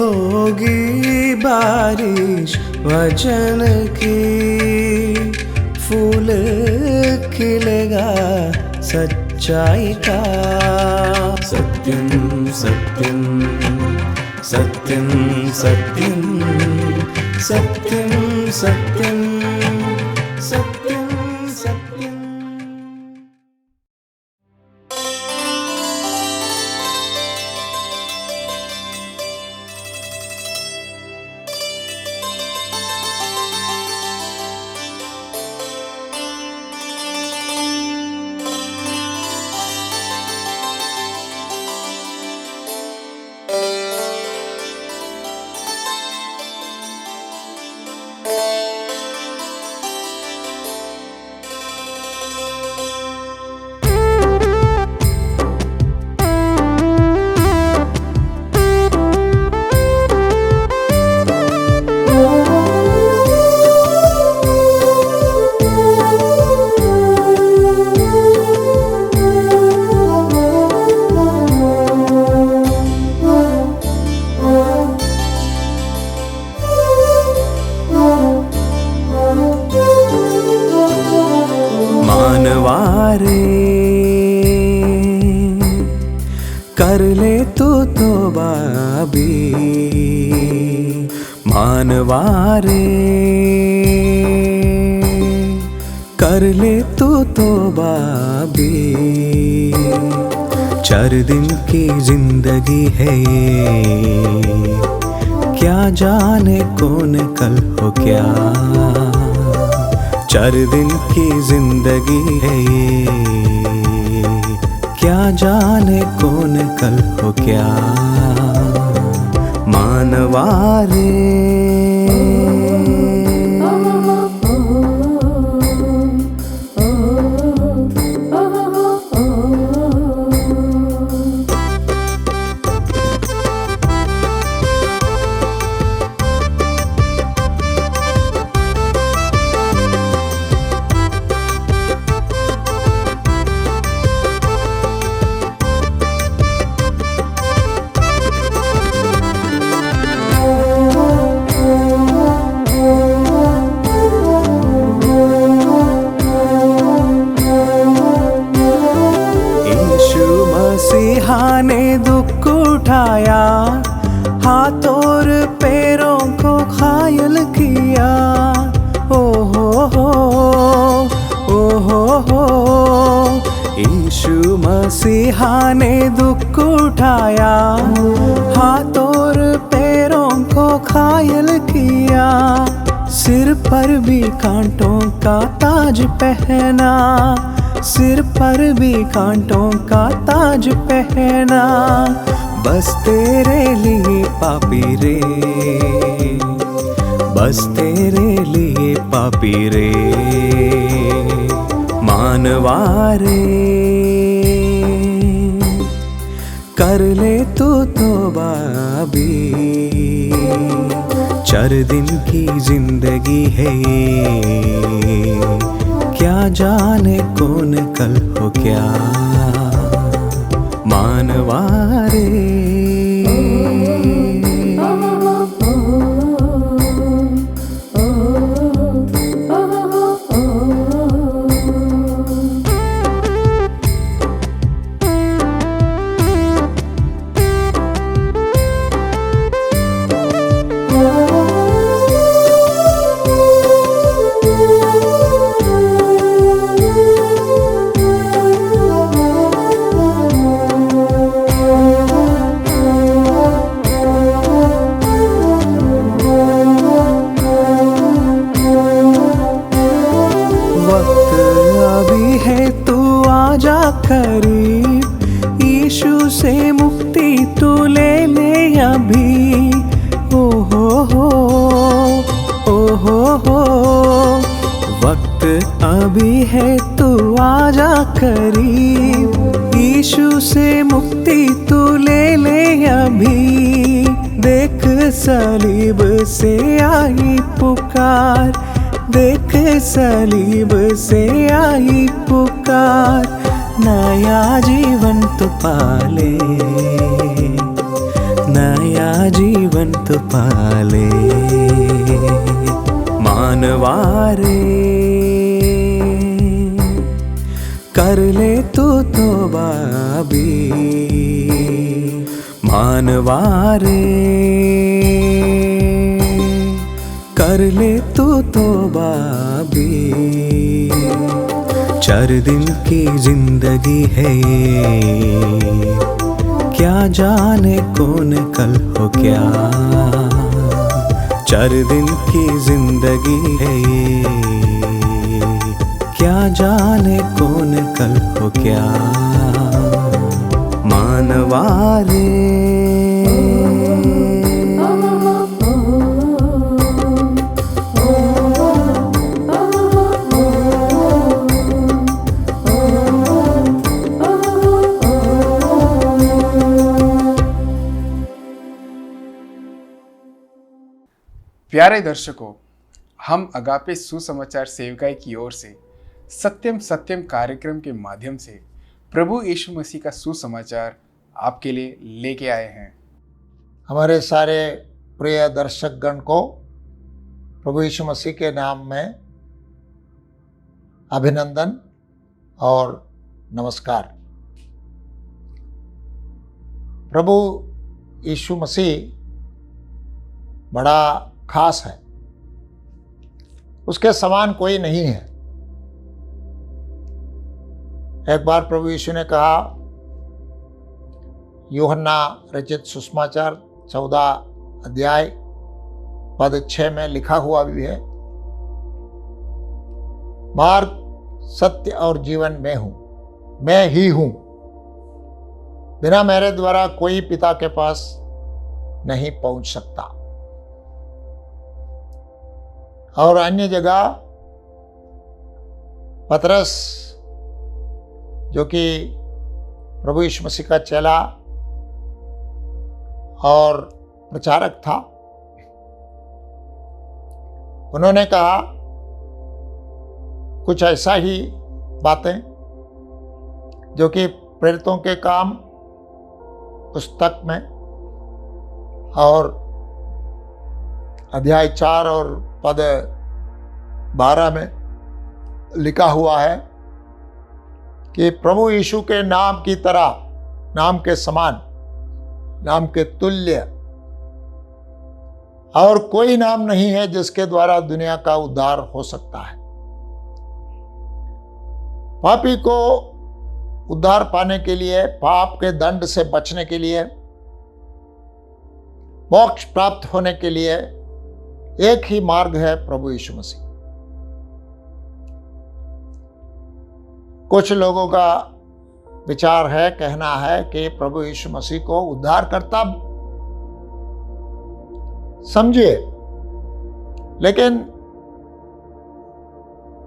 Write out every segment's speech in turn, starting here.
होगी बारिश वचन की, फूल खिलेगा सच्चाई का। सत्यम सत्यम सत्यम सत्यम सत्यम सत्यम सत्यम सत्यम। कर ले तू तौबा भी मानवारे, कर ले तू तौबा भी। 4 दिन की जिंदगी है ये, क्या जाने कौन कल हो क्या। 4 दिन की जिंदगी है ये, क्या जाने कौन कल हो क्या। मानवारे ने दुख उठाया, हाथ और पैरों को घायल किया। ओ हो यीशु मसीहा ने दुख उठाया, हाथ और पैरों को घायल किया। सिर पर भी कांटों का ताज पहना, सिर पर भी कांटों का ताज पहना। बस तेरे लिए पापी रे, बस तेरे लिए पापी रे। मानवारे कर ले तू तौबा भी। 4 दिन की जिंदगी है ये, क्या जाने कौन कल हो क्या। मानवारे करीब, यीशु से मुक्ति तू ले ले अभी। ओ हो वक्त अभी है तू आजा करीब। यीशु से मुक्ति तू ले ले अभी। देख सलीब से आई पुकार, देख सलीब से आई पुकार। नया जीवन तो पाले, नया नया जीवन तो पाले। मानवारे कर ले तू तौबा भी, मानवारे कर ले तू तौबा भी। 4 दिन की जिंदगी है ये, क्या जाने कौन कल हो क्या। 4 दिन की जिंदगी है ये, क्या जाने कौन कल हो क्या। मानवारे प्यारे दर्शकों, हम अगापे सुसमाचार सेवकाई की ओर से सत्यम सत्यम कार्यक्रम के माध्यम से प्रभु यीशु मसीह का सुसमाचार आपके लिए लेके आए हैं। हमारे सारे प्रिय दर्शकगण को प्रभु यीशु मसीह के नाम में अभिनंदन और नमस्कार। प्रभु यीशु मसीह बड़ा खास है, उसके समान कोई नहीं है। एक बार प्रभु यीशु ने कहा, यूहन्ना रचित सुसमाचार 14 अध्याय पद 6 में लिखा हुआ भी है, मार्ग सत्य और जीवन में हूं, मैं ही हूं, बिना मेरे द्वारा कोई पिता के पास नहीं पहुंच सकता। और अन्य जगह पतरस जो कि प्रभु यीशु मसीह का चेला और प्रचारक था, उन्होंने कहा कुछ ऐसा ही बातें जो कि प्रेरितों के काम पुस्तक में और अध्याय 4 और पद 12 में लिखा हुआ है कि प्रभु यीशु के नाम की तरह, नाम के समान, नाम के तुल्य और कोई नाम नहीं है जिसके द्वारा दुनिया का उद्धार हो सकता है। पापी को उद्धार पाने के लिए, पाप के दंड से बचने के लिए, मोक्ष प्राप्त होने के लिए एक ही मार्ग है, प्रभु यीशु मसीह। कुछ लोगों का विचार है, कहना है कि प्रभु यीशु मसीह को उद्धारकर्ता समझिए, लेकिन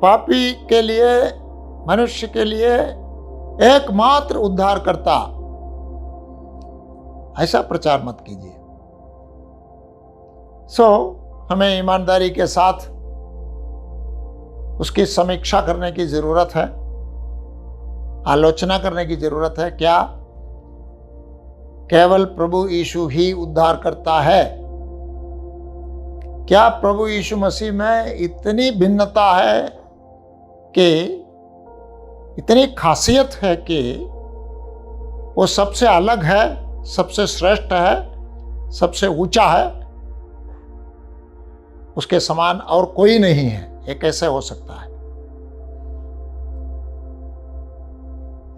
पापी के लिए, मनुष्य के लिए एकमात्र उद्धारकर्ता, ऐसा प्रचार मत कीजिए। हमें ईमानदारी के साथ उसकी समीक्षा करने की जरूरत है, आलोचना करने की जरूरत है। क्या केवल प्रभु यीशु ही उद्धार करता है? क्या प्रभु यीशु मसीह में इतनी भिन्नता है कि इतनी खासियत है कि वो सबसे अलग है, सबसे श्रेष्ठ है, सबसे ऊंचा है, उसके समान और कोई नहीं है? ये कैसे हो सकता है?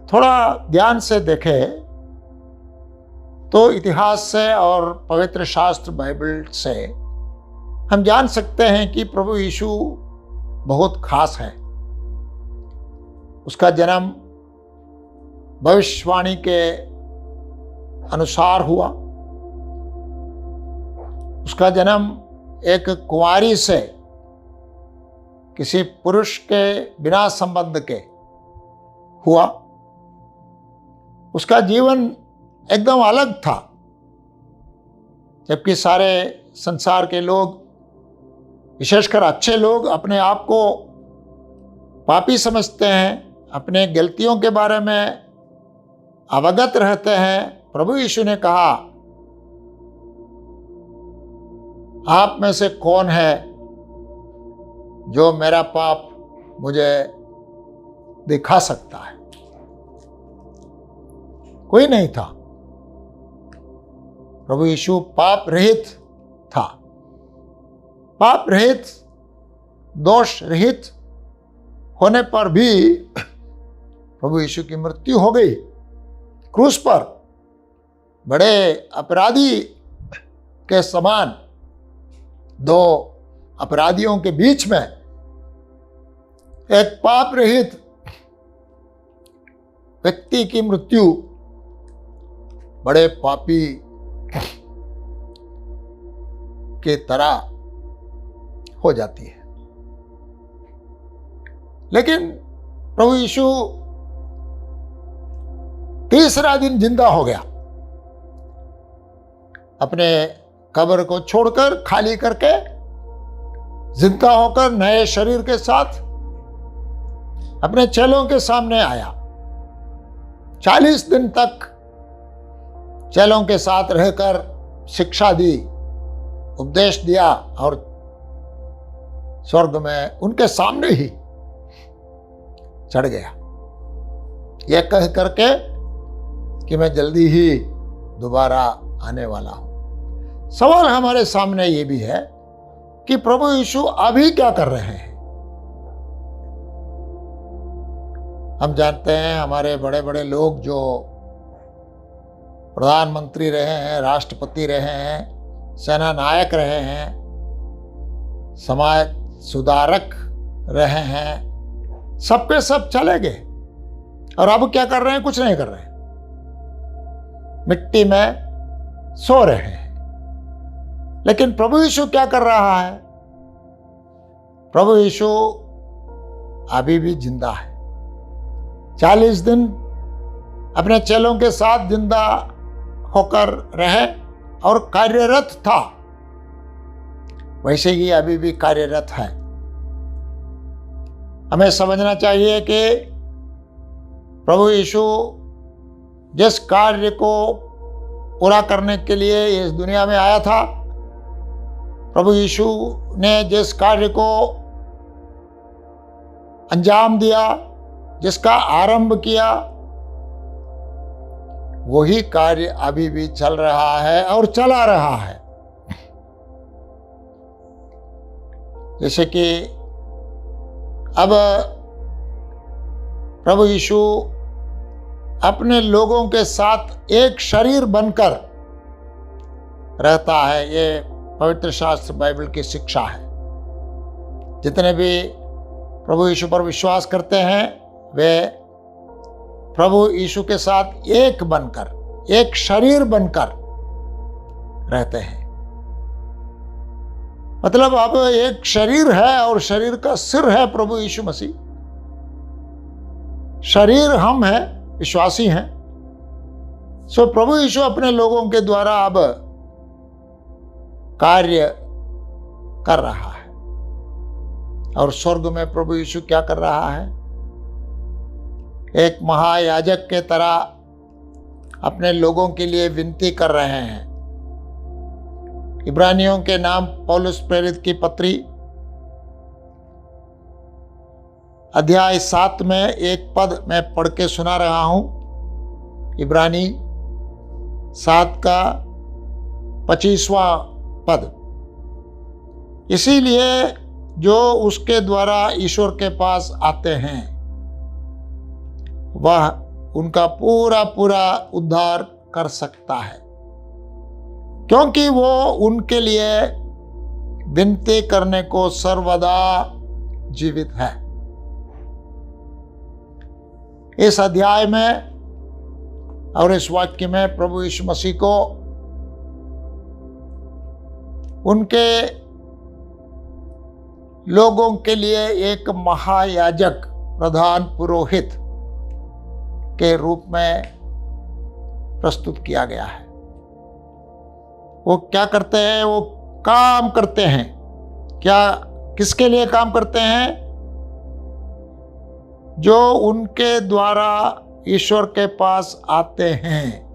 थोड़ा ध्यान से देखें तो इतिहास से और पवित्र शास्त्र बाइबल से हम जान सकते हैं कि प्रभु यीशु बहुत खास है। उसका जन्म भविष्यवाणी के अनुसार हुआ। उसका जन्म एक कुंवारी से, किसी पुरुष के बिना संबंध के हुआ। उसका जीवन एकदम अलग था, जबकि सारे संसार के लोग, विशेषकर अच्छे लोग, अपने आप को पापी समझते हैं, अपने गलतियों के बारे में अवगत रहते हैं। प्रभु यीशु ने कहा आप में से कौन है जो मेरा पाप मुझे दिखा सकता है? कोई नहीं था। प्रभु यीशु पाप रहित था, पाप रहित, दोष रहित होने पर भी प्रभु यीशु की मृत्यु हो गई क्रूस पर। बड़े अपराधी के समान दो अपराधियों के बीच में एक पाप रहित व्यक्ति की मृत्यु बड़े पापी की तरह हो जाती है। लेकिन प्रभु यीशु तीसरा दिन जिंदा हो गया, अपने कब्र को छोड़कर, खाली करके, जिंदा होकर नए शरीर के साथ अपने चेलों के सामने आया। 40 दिन तक चेलों के साथ रहकर शिक्षा दी, उपदेश दिया और स्वर्ग में उनके सामने ही चढ़ गया, यह कह करके कि मैं जल्दी ही दोबारा आने वाला हूं। सवाल हमारे सामने ये भी है कि प्रभु यीशु अभी क्या कर रहे हैं? हम जानते हैं हमारे बड़े बड़े लोग जो प्रधानमंत्री रहे हैं, राष्ट्रपति रहे हैं, सेना नायक रहे हैं, समाज सुधारक रहे हैं, सबके सब चले गए और अब क्या कर रहे हैं? कुछ नहीं कर रहे हैं, मिट्टी में सो रहे हैं। लेकिन प्रभु यीशु क्या कर रहा है? प्रभु यीशु अभी भी जिंदा है। 40 दिन अपने चेलों के साथ जिंदा होकर रहे और कार्यरत था, वैसे ही अभी भी कार्यरत है। हमें समझना चाहिए कि प्रभु यीशु जिस कार्य को पूरा करने के लिए इस दुनिया में आया था, प्रभु यीशु ने जिस कार्य को अंजाम दिया, जिसका आरंभ किया, वही कार्य अभी भी चल रहा है और चला रहा है। जैसे कि अब प्रभु यीशु अपने लोगों के साथ एक शरीर बनकर रहता है। ये पवित्र शास्त्र बाइबल की शिक्षा है। जितने भी प्रभु यीशु पर विश्वास करते हैं वे प्रभु यीशु के साथ एक बनकर, एक शरीर बनकर रहते हैं। मतलब अब एक शरीर है और शरीर का सिर है प्रभु यीशु मसीह। शरीर हम हैं, विश्वासी हैं। सो प्रभु यीशु अपने लोगों के द्वारा अब कार्य कर रहा है। और स्वर्ग में प्रभु यीशु क्या कर रहा है? एक महायाजक के तरह अपने लोगों के लिए विनती कर रहे हैं। इब्रानियों के नाम पौलुस प्रेरित की पत्री अध्याय 7 में एक पद मैं पढ़ के सुना रहा हूं। इब्रानी 7 का 25वां पद। इसीलिए जो उसके द्वारा ईश्वर के पास आते हैं वह उनका पूरा पूरा उद्धार कर सकता है, क्योंकि वो उनके लिए विनती करने को सर्वदा जीवित है। इस अध्याय में और इस वाक्य में प्रभु यीशु मसीह को उनके लोगों के लिए एक महायाजक, प्रधान पुरोहित के रूप में प्रस्तुत किया गया है। वो क्या करते हैं? वो काम करते हैं। क्या, किसके लिए काम करते हैं? जो उनके द्वारा ईश्वर के पास आते हैं।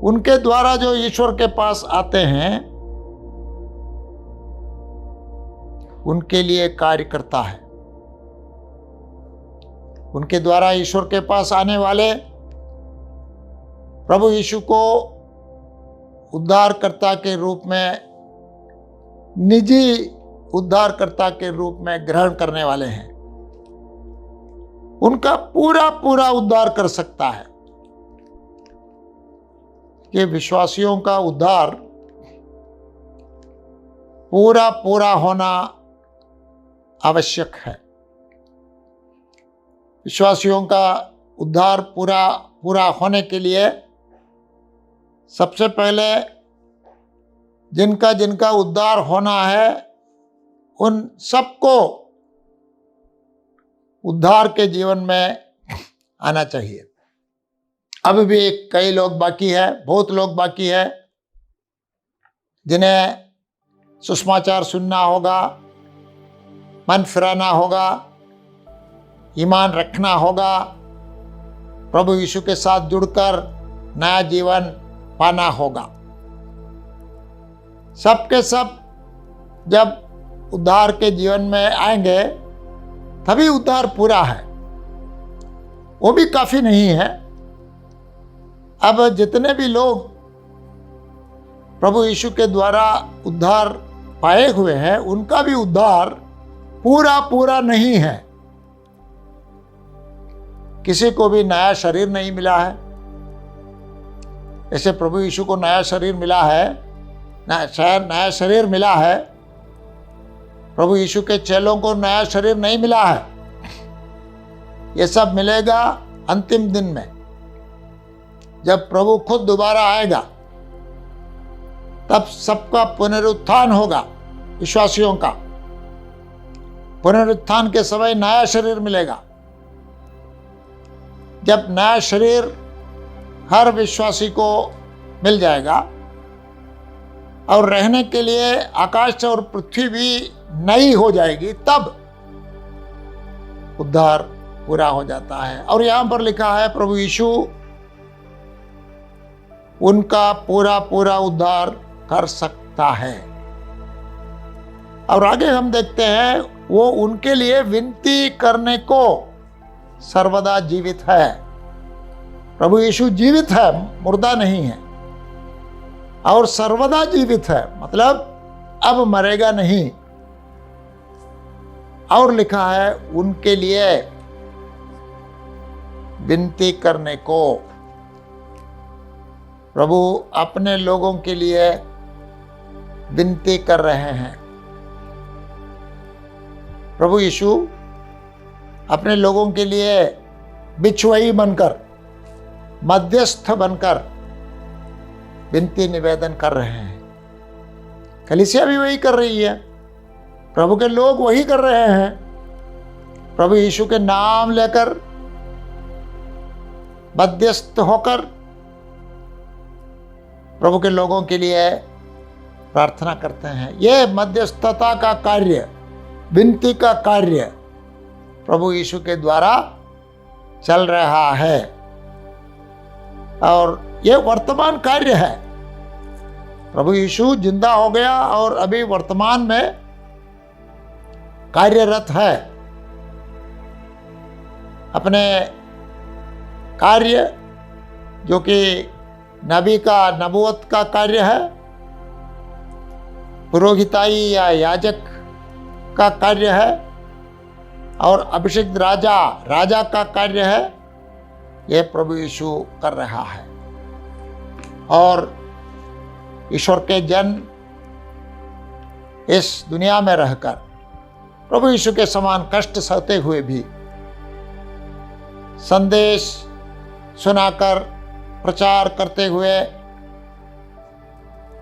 उनके द्वारा जो ईश्वर के पास आते हैं उनके लिए कार्य करता है। उनके द्वारा ईश्वर के पास आने वाले प्रभु यीशु को उद्धारकर्ता के रूप में, निजी उद्धारकर्ता के रूप में ग्रहण करने वाले हैं, उनका पूरा पूरा उद्धार कर सकता है। ये विश्वासियों का उद्धार पूरा पूरा होना आवश्यक है। विश्वासियों का उद्धार पूरा पूरा होने के लिए सबसे पहले जिनका जिनका उद्धार होना है उन सबको उद्धार के जीवन में आना चाहिए। अभी भी कई लोग बाकी है, बहुत लोग बाकी है, जिन्हें सुसमाचार सुनना होगा, मन फिराना होगा, ईमान रखना होगा, प्रभु यीशु के साथ जुड़कर नया जीवन पाना होगा। सबके सब जब उद्धार के जीवन में आएंगे तभी उद्धार पूरा है। वो भी काफी नहीं है। अब जितने भी लोग प्रभु यीशु के द्वारा उद्धार पाए हुए हैं उनका भी उद्धार पूरा पूरा नहीं है। किसी को भी नया शरीर नहीं मिला है। ऐसे प्रभु यीशु को नया शरीर मिला है, नया शरीर मिला है। प्रभु यीशु के चेलों को नया शरीर नहीं मिला है। ये सब मिलेगा अंतिम दिन में, जब प्रभु खुद दोबारा आएगा, तब सबका पुनरुत्थान होगा। विश्वासियों का पुनरुत्थान के समय नया शरीर मिलेगा। जब नया शरीर हर विश्वासी को मिल जाएगा और रहने के लिए आकाश और पृथ्वी भी नई हो जाएगी, तब उद्धार पूरा हो जाता है। और यहां पर लिखा है प्रभु यीशु उनका पूरा पूरा उद्धार कर सकता है। और आगे हम देखते हैं वो उनके लिए विनती करने को सर्वदा जीवित है। प्रभु यीशु जीवित है, मुर्दा नहीं है, और सर्वदा जीवित है, मतलब अब मरेगा नहीं। और लिखा है उनके लिए विनती करने को। प्रभु अपने लोगों के लिए विनती कर रहे हैं। प्रभु यीशु अपने लोगों के लिए बिछुआई बनकर, मध्यस्थ बनकर विनती निवेदन कर रहे हैं। कलीसिया भी वही कर रही है, प्रभु के लोग वही कर रहे हैं। प्रभु यीशु के नाम लेकर, मध्यस्थ होकर प्रभु के लोगों के लिए प्रार्थना करते हैं। यह मध्यस्थता का कार्य, विनती का कार्य प्रभु यीशु के द्वारा चल रहा है, और यह वर्तमान कार्य है। प्रभु यीशु जिंदा हो गया और अभी वर्तमान में कार्यरत है। अपने कार्य जो कि नबी का, नबूवत का कार्य है, पुरोहिताई या याजक का कार्य है, और अभिषिक्त राजा का कार्य है, यह प्रभु यीशु कर रहा है। और ईश्वर के जन इस दुनिया में रहकर प्रभु यीशु के समान कष्ट सहते हुए भी संदेश सुनाकर, प्रचार करते हुए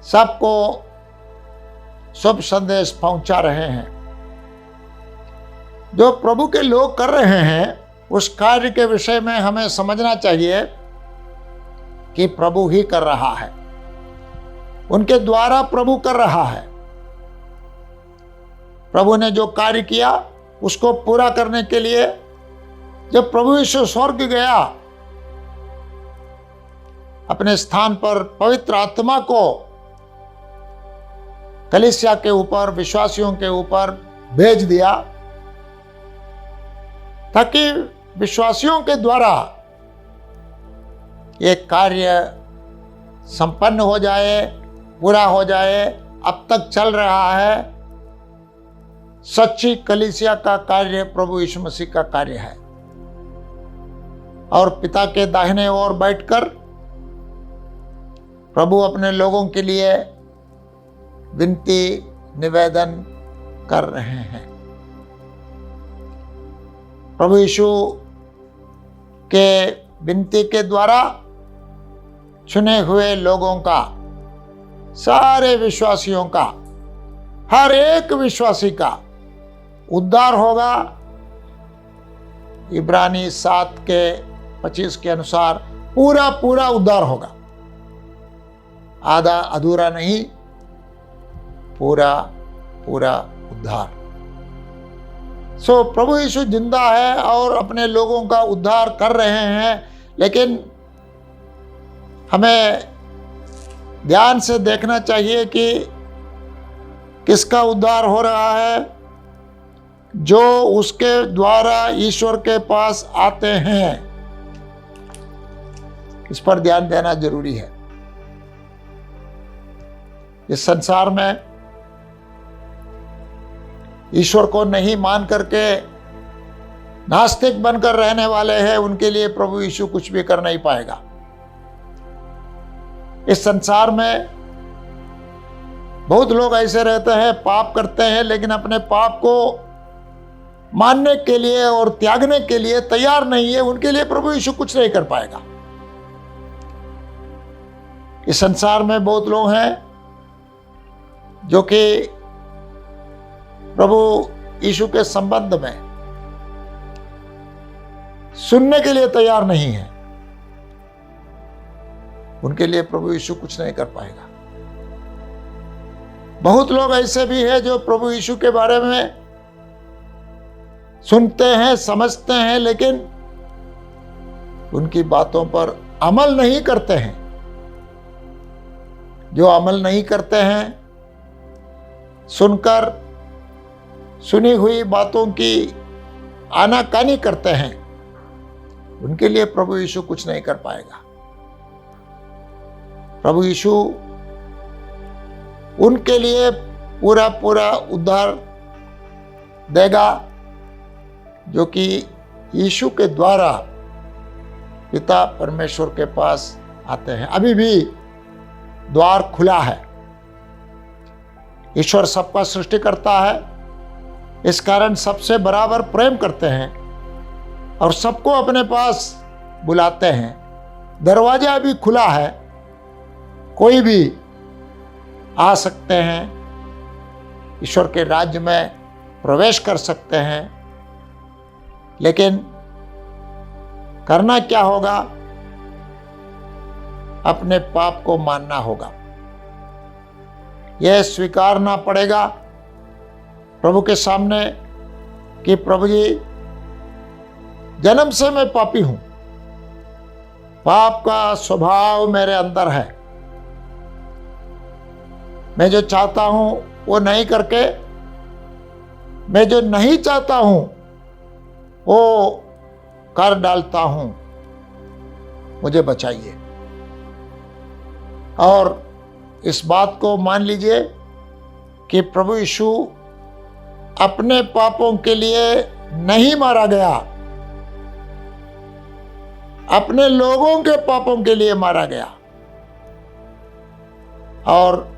सबको शुभ संदेश पहुंचा रहे हैं। जो प्रभु के लोग कर रहे हैं उस कार्य के विषय में हमें समझना चाहिए कि प्रभु ही कर रहा है, उनके द्वारा प्रभु कर रहा है। प्रभु ने जो कार्य किया उसको पूरा करने के लिए जब प्रभु यीशु स्वर्ग गया, अपने स्थान पर पवित्र आत्मा को कलीसिया के ऊपर, विश्वासियों के ऊपर भेज दिया ताकि विश्वासियों के द्वारा ये कार्य संपन्न हो जाए, पूरा हो जाए। अब तक चल रहा है, सच्ची कलीसिया का कार्य प्रभु यीशु मसीह का कार्य है। और पिता के दाहिने ओर बैठकर प्रभु अपने लोगों के लिए विनती निवेदन कर रहे हैं। प्रभु यीशु के विनती के द्वारा चुने हुए लोगों का, सारे विश्वासियों का, हर एक विश्वासी का उद्धार होगा। इब्रानी 7:25 के अनुसार पूरा पूरा उद्धार होगा, आधा अधूरा नहीं, पूरा पूरा उद्धार। सो प्रभु यीशु जिंदा है और अपने लोगों का उद्धार कर रहे हैं, लेकिन हमें ध्यान से देखना चाहिए कि किसका उद्धार हो रहा है। जो उसके द्वारा ईश्वर के पास आते हैं, इस पर ध्यान देना जरूरी है। इस संसार में ईश्वर को नहीं मान करके नास्तिक बनकर रहने वाले हैं, उनके लिए प्रभु यीशु कुछ भी कर नहीं पाएगा। इस संसार में बहुत लोग ऐसे रहते हैं, पाप करते हैं, लेकिन अपने पाप को मानने के लिए और त्यागने के लिए तैयार नहीं है। उनके लिए प्रभु यीशु कुछ नहीं कर पाएगा। इस संसार में बहुत लोग हैं जो कि प्रभु यीशु के संबंध में सुनने के लिए तैयार नहीं है। उनके लिए प्रभु यीशु कुछ नहीं कर पाएगा। बहुत लोग ऐसे भी हैं जो प्रभु यीशु के बारे में सुनते हैं, समझते हैं, लेकिन उनकी बातों पर अमल नहीं करते हैं। जो अमल नहीं करते हैं, सुनकर सुनी हुई बातों की आनाकानी करते हैं, उनके लिए प्रभु यीशु कुछ नहीं कर पाएगा। प्रभु यीशु उनके लिए पूरा पूरा उद्धार देगा, जो कि यीशु के द्वारा पिता परमेश्वर के पास आते हैं। अभी भी द्वार खुला है। ईश्वर सबका सृष्टि करता है, इस कारण सबसे बराबर प्रेम करते हैं और सबको अपने पास बुलाते हैं। दरवाजा भी खुला है, कोई भी आ सकते हैं, ईश्वर के राज्य में प्रवेश कर सकते हैं। लेकिन करना क्या होगा? अपने पाप को मानना होगा। यह स्वीकारना पड़ेगा प्रभु के सामने कि प्रभु जी, जन्म से मैं पापी हूं, पाप का स्वभाव मेरे अंदर है। मैं जो चाहता हूं वो नहीं करके, मैं जो नहीं चाहता हूं वो कर डालता हूं। मुझे बचाइए। और इस बात को मान लीजिए कि प्रभु यीशु अपने पापों के लिए नहीं मारा गया, अपने लोगों के पापों के लिए मारा गया। और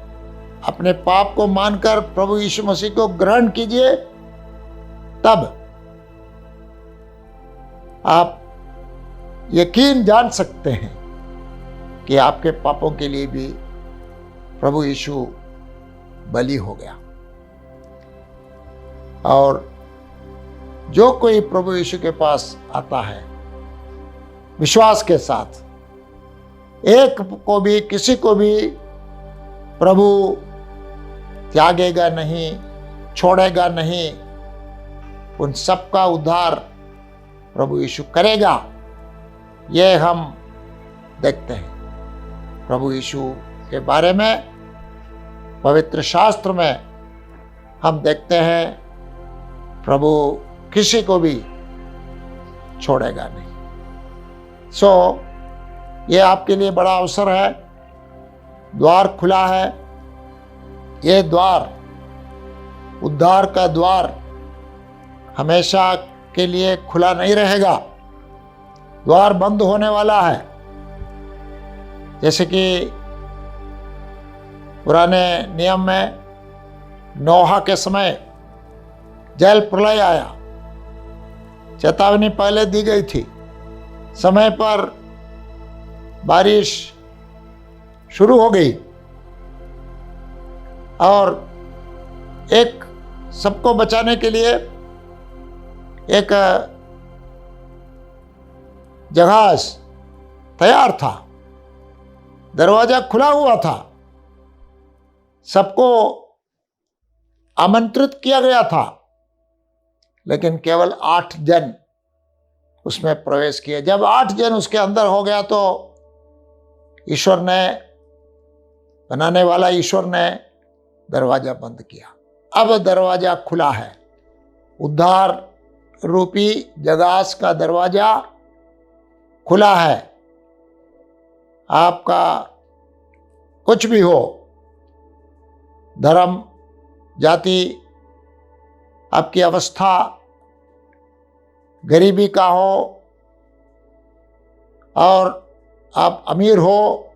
अपने पाप को मानकर प्रभु यीशु मसीह को ग्रहण कीजिए, तब आप यकीन जान सकते हैं कि आपके पापों के लिए भी प्रभु यीशु बलि हो गया। और जो कोई प्रभु यीशु के पास आता है विश्वास के साथ, एक को भी, किसी को भी प्रभु त्यागेगा नहीं, छोड़ेगा नहीं। उन सबका उद्धार प्रभु यीशु करेगा। यह हम देखते हैं। प्रभु यीशु के बारे में पवित्र शास्त्र में हम देखते हैं प्रभु किसी को भी छोड़ेगा नहीं। सो ये आपके लिए बड़ा अवसर है, द्वार खुला है। ये द्वार, उद्धार का द्वार हमेशा के लिए खुला नहीं रहेगा, द्वार बंद होने वाला है। जैसे कि पुराने नियम में नोहा के समय जल प्रलय आया, चेतावनी पहले दी गई थी, समय पर बारिश शुरू हो गई और एक सबको बचाने के लिए एक जहाज तैयार था, दरवाजा खुला हुआ था, सबको आमंत्रित किया गया था, लेकिन केवल 8 जन उसमें प्रवेश किए। जब 8 जन उसके अंदर हो गया तो ईश्वर ने, बनाने वाला ईश्वर ने दरवाजा बंद किया। अब दरवाजा खुला है, उद्धार रूपी जगास का दरवाजा खुला है। आपका कुछ भी हो, धर्म, जाति, आपकी अवस्था, गरीबी का हो और आप अमीर हो,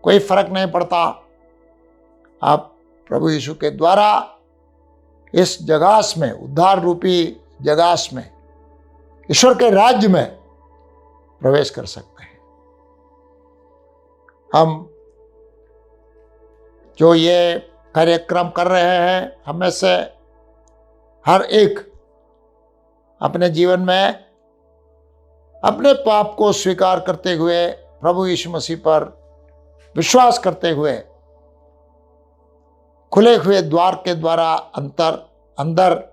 कोई फर्क नहीं पड़ता। आप प्रभु यीशु के द्वारा इस जगास में, उद्धार रूपी जगास में, ईश्वर के राज्य में प्रवेश कर सकते हैं। हम जो ये कार्यक्रम कर रहे हैं, हमें से हर एक अपने जीवन में अपने पाप को स्वीकार करते हुए, प्रभु यीशु मसीह पर विश्वास करते हुए, खुले हुए द्वार के द्वारा अंदर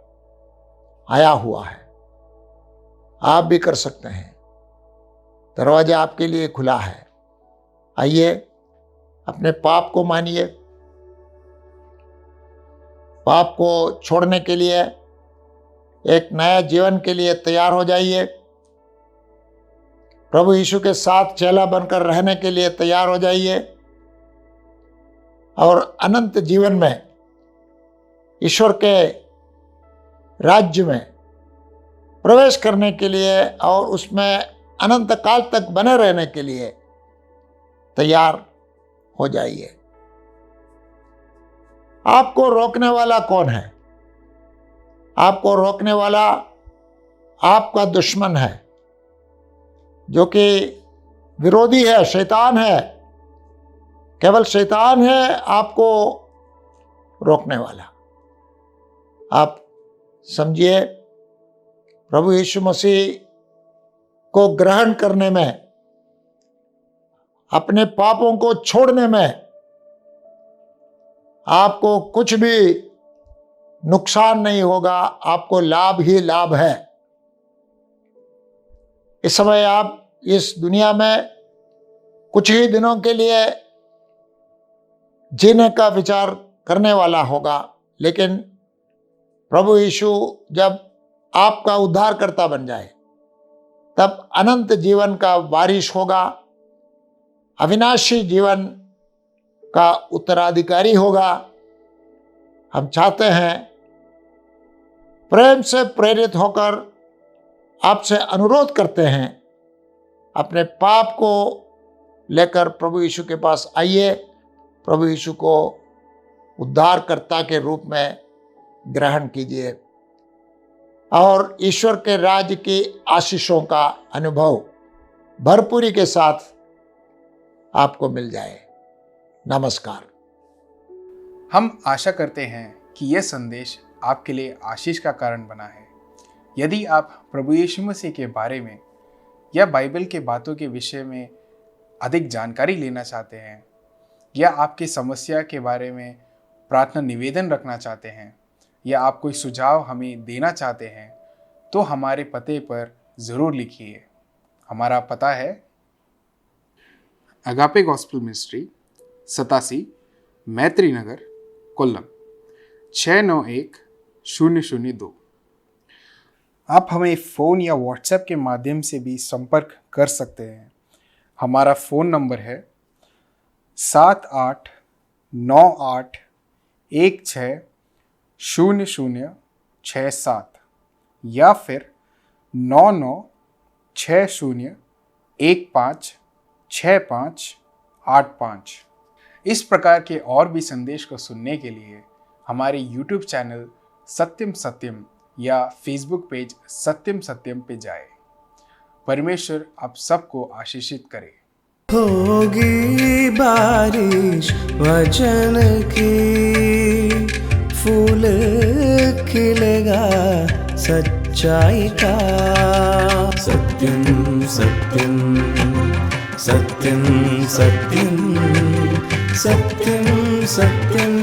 आया हुआ है। आप भी कर सकते हैं, दरवाजा आपके लिए खुला है। आइए, अपने पाप को मानिए, पाप को छोड़ने के लिए, एक नया जीवन के लिए तैयार हो जाइए। प्रभु यीशु के साथ चेला बनकर रहने के लिए तैयार हो जाइए और अनंत जीवन में, ईश्वर के राज्य में प्रवेश करने के लिए और उसमें अनंत काल तक बने रहने के लिए तैयार हो जाइए। आपको रोकने वाला कौन है? आपको रोकने वाला आपका दुश्मन है, जो कि विरोधी है, शैतान है। केवल शैतान है आपको रोकने वाला। आप समझिए, प्रभु यीशु मसीह को ग्रहण करने में, अपने पापों को छोड़ने में आपको कुछ भी नुकसान नहीं होगा, आपको लाभ ही लाभ है। इस समय आप इस दुनिया में कुछ ही दिनों के लिए जीने का विचार करने वाला होगा, लेकिन प्रभु यीशु जब आपका उद्धारकर्ता बन जाए, तब अनंत जीवन का वारिश होगा, अविनाशी जीवन का उत्तराधिकारी होगा। हम चाहते हैं, प्रेम से प्रेरित होकर आपसे अनुरोध करते हैं, अपने पाप को लेकर प्रभु यीशु के पास आइए, प्रभु यीशु को उद्धारकर्ता के रूप में ग्रहण कीजिए और ईश्वर के राज्य की आशीषों का अनुभव भरपूरी के साथ आपको मिल जाए। नमस्कार। हम आशा करते हैं कि यह संदेश आपके लिए आशीष का कारण बना है। यदि आप प्रभु यीशु मसीह के बारे में या बाइबल के बातों के विषय में अधिक जानकारी लेना चाहते हैं, या आपकी समस्या के बारे में प्रार्थना निवेदन रखना चाहते हैं, या आप कोई सुझाव हमें देना चाहते हैं, तो हमारे पते पर ज़रूर लिखिए। हमारा पता है अगापे गॉस्पेल मिनिस्ट्री, 87 मैत्री नगर, कोल्लम 691002। आप हमें फ़ोन या व्हाट्सएप के माध्यम से भी संपर्क कर सकते हैं। हमारा फ़ोन नंबर है 7898160067 या फिर 9960156585। इस प्रकार के और भी संदेश को सुनने के लिए हमारे YouTube चैनल सत्यम सत्यम या फेसबुक पेज सत्यम सत्यम पे जाएं। परमेश्वर आप सबको आशीषित करे। होगी बारिश वचन की, फूल खिलेगा सच्चाई का। सत्यम सत्यम सत्यम सत्यम सत्यम सत्यम